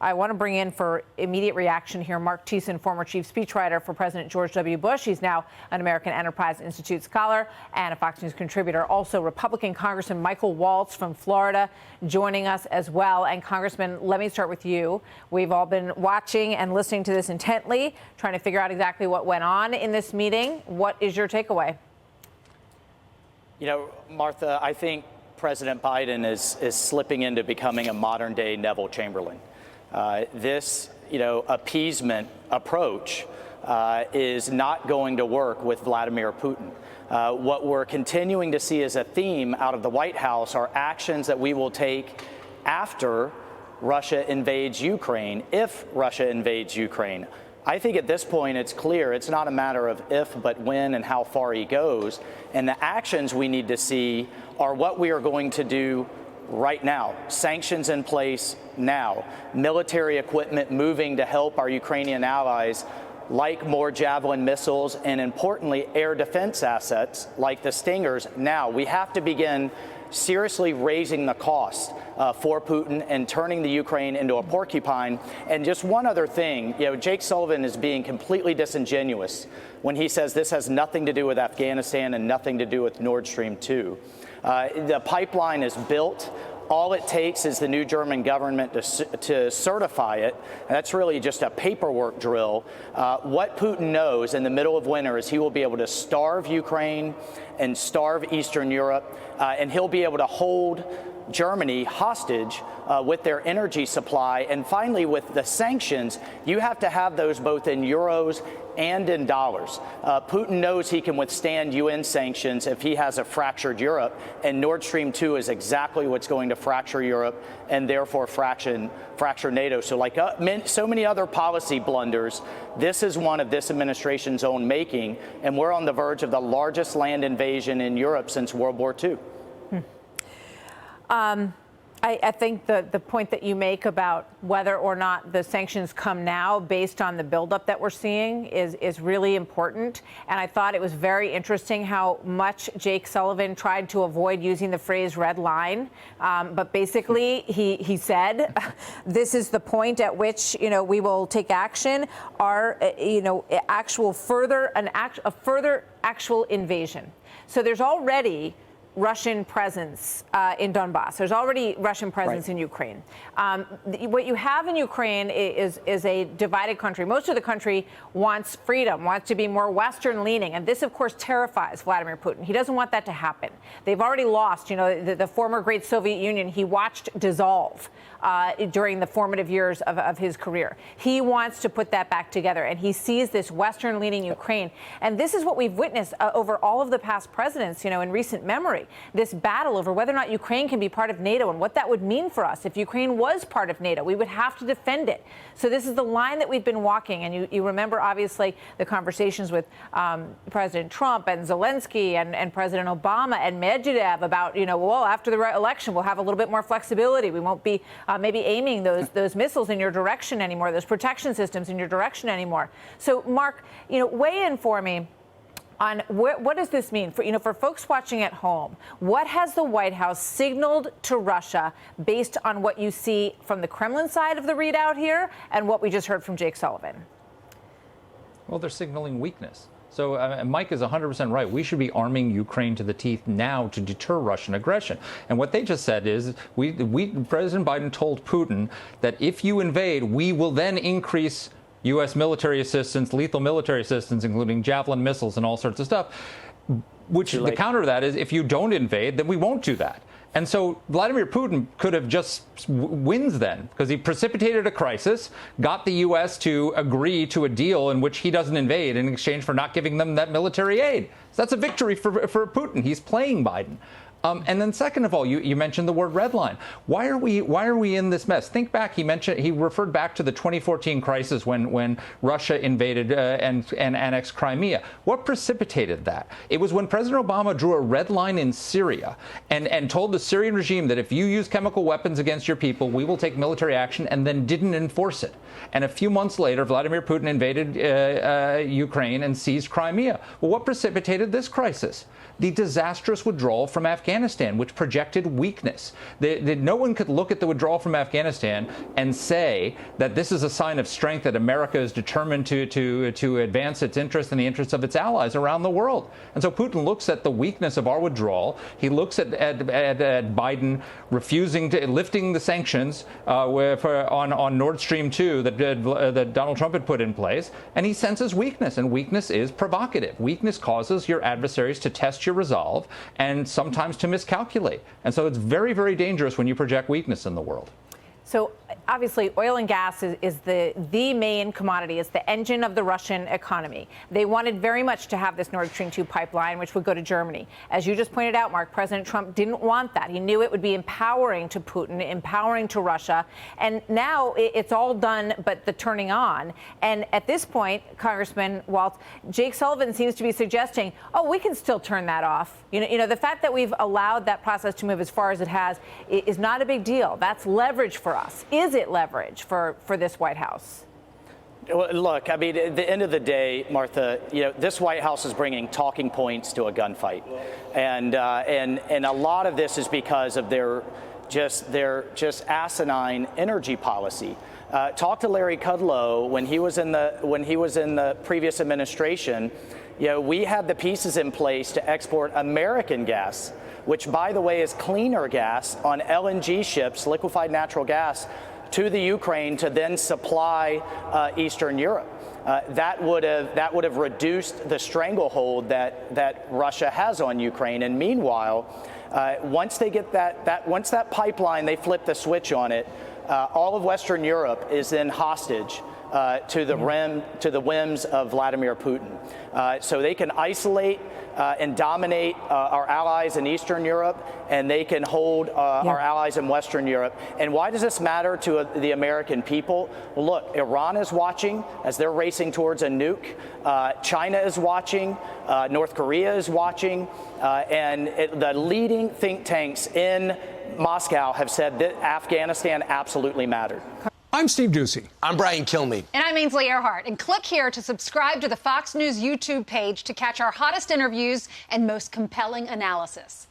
I want to bring in for immediate reaction here Marc Thiessen, former chief speechwriter for President George W. Bush. He's now an American Enterprise Institute scholar and a Fox News contributor. Also, Republican Congressman Michael Waltz from Florida joining us as well. And Congressman, let me start with you. We've all been watching and listening to this intently, trying to figure out exactly what went on in this meeting. What is your takeaway? You know, Martha, I think President Biden is slipping into becoming a modern-day Neville Chamberlain. This, appeasement approach is not going to work with Vladimir Putin. What we're continuing to see as a theme out of the White House are actions that we will take after Russia invades Ukraine, if Russia invades Ukraine. I think at this point it's clear it's not a matter of if, but when and how far he goes. And the actions we need to see are what we are going to do right now. Sanctions in place now. Military equipment moving to help our Ukrainian allies, like more Javelin missiles, and importantly, air defense assets like the Stingers now. We have to begin seriously raising the cost for Putin and turning the Ukraine into a porcupine. And just one other thing, Jake Sullivan is being completely disingenuous when he says this has nothing to do with Afghanistan and nothing to do with Nord Stream 2. The pipeline is built. All it takes is the new German government to certify it. And that's really just a paperwork drill. What Putin knows in the middle of winter is he will be able to starve Ukraine and starve Eastern Europe, and he'll be able to hold Germany hostage with their energy supply. And finally, with the sanctions, you have to have those both in euros and in dollars. Putin knows he can withstand UN sanctions if he has a fractured Europe, and Nord Stream 2 is exactly what's going to fracture Europe and therefore fracture NATO. So like so many other policy blunders, this is one of this administration's own making, and we're on the verge of the largest land invasion in Europe since World War II. I think the point that you make about whether or not the sanctions come now based on the buildup that we're seeing is really important. And I thought it was very interesting how much Jake Sullivan tried to avoid using the phrase red line. But basically, he said, this is the point at which, we will take action, a further actual invasion. So there's already Russian presence in Donbass. There's already Russian presence in Ukraine. What you have in Ukraine is a divided country. Most of the country wants freedom, wants to be more Western leaning. And this, of course, terrifies Vladimir Putin. He doesn't want that to happen. They've already lost, the former great Soviet Union, he watched dissolve during the formative years of his career. He wants to put that back together. And he sees this Western leaning Ukraine. And this is what we've witnessed over all of the past presidents, in recent memory. This battle over whether or not Ukraine can be part of NATO and what that would mean for us. If Ukraine was part of NATO, we would have to defend it. So this is the line that we've been walking. And you remember, obviously, the conversations with President Trump and Zelensky and President Obama and Medvedev about, well, after the election, we'll have a little bit more flexibility. We won't be maybe aiming those missiles in your direction anymore, those protection systems in your direction anymore. So, Mark, weigh in for me on what does this mean for folks watching at home? What has the White House signaled to Russia based on what you see from the Kremlin side of the readout here and what we just heard from Jake Sullivan? Well, they're signaling weakness. So Mike is 100% right. We should be arming Ukraine to the teeth now to deter Russian aggression. And what they just said is President Biden told Putin that if you invade, we will then increase U.S. military assistance, lethal military assistance, including Javelin missiles and all sorts of stuff, which the counter to that is if you don't invade, then we won't do that. And so Vladimir Putin could have just wins then, because he precipitated a crisis, got the U.S. to agree to a deal in which he doesn't invade in exchange for not giving them that military aid. So that's a victory for Putin. He's playing Biden. And then second of all, you mentioned the word red line. Why are we in this mess? Think back. He referred back to the 2014 crisis when Russia invaded and annexed Crimea. What precipitated that? It was when President Obama drew a red line in Syria and told the Syrian regime that if you use chemical weapons against your people, we will take military action, and then didn't enforce it. And a few months later, Vladimir Putin invaded Ukraine and seized Crimea. Well, what precipitated this crisis? The disastrous withdrawal from Afghanistan. Afghanistan, which projected weakness. No one could look at the withdrawal from Afghanistan and say that this is a sign of strength, that America is determined to advance its interests and the interests of its allies around the world. And so Putin looks at the weakness of our withdrawal. He looks at Biden refusing to lifting the sanctions on Nord Stream 2 that Donald Trump had put in place, and he senses weakness, and weakness is provocative. Weakness causes your adversaries to test your resolve and sometimes to miscalculate. And so it's very, very dangerous when you project weakness in the world. So obviously, oil and gas is the main commodity. It's the engine of the Russian economy. They wanted very much to have this Nord Stream 2 pipeline, which would go to Germany. As you just pointed out, Mark, President Trump didn't want that. He knew it would be empowering to Putin, empowering to Russia. And now it's all done but the turning on. And at this point, Congressman Waltz, Jake Sullivan seems to be suggesting, oh, we can still turn that off. You know, the fact that we've allowed that process to move as far as it has is not a big deal. That's leverage for us. Is it leverage for this White House? Well, look, I mean, at the end of the day, Martha, this White House is bringing talking points to a gunfight, and a lot of this is because of their asinine energy policy. Talk to Larry Kudlow when he was in the previous administration. We had the pieces in place to export American gas, which, by the way, is cleaner gas on LNG ships, liquefied natural gas, to the Ukraine to then supply Eastern Europe. That would have reduced the stranglehold that Russia has on Ukraine. And meanwhile, once they get once that pipeline, they flip the switch on it, all of Western Europe is then hostage to the whims of Vladimir Putin. So they can isolate and dominate our allies in Eastern Europe, and they can hold our allies in Western Europe. And why does this matter to the American people? Well, look, Iran is watching as they're racing towards a nuke. China is watching. North Korea is watching. And the leading think tanks in Moscow have said that Afghanistan absolutely mattered. I'm Steve Doocy. I'm Brian Kilmeade. And I'm Ainsley Earhart. And click here to subscribe to the Fox News YouTube page to catch our hottest interviews and most compelling analysis.